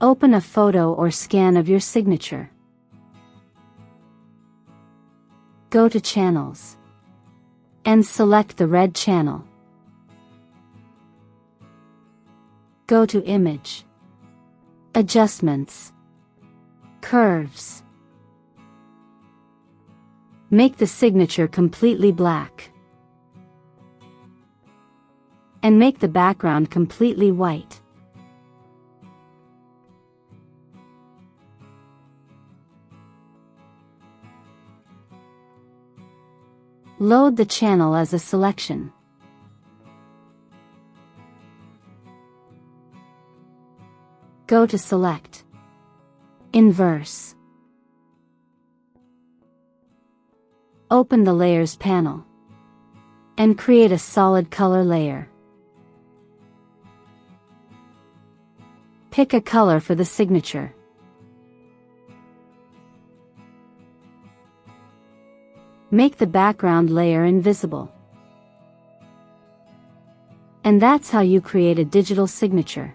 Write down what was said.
Open a photo or scan of your signature. Go to Channels and select the red channel. Go to Image, Adjustments, Curves. Make the signature completely black. And make the background completely white. Load the channel as a selection. Go to Select, Inverse. Open the Layers panel and create a solid color layer. Pick a color for the signature. Make the background layer invisible. And that's how you create a digital signature.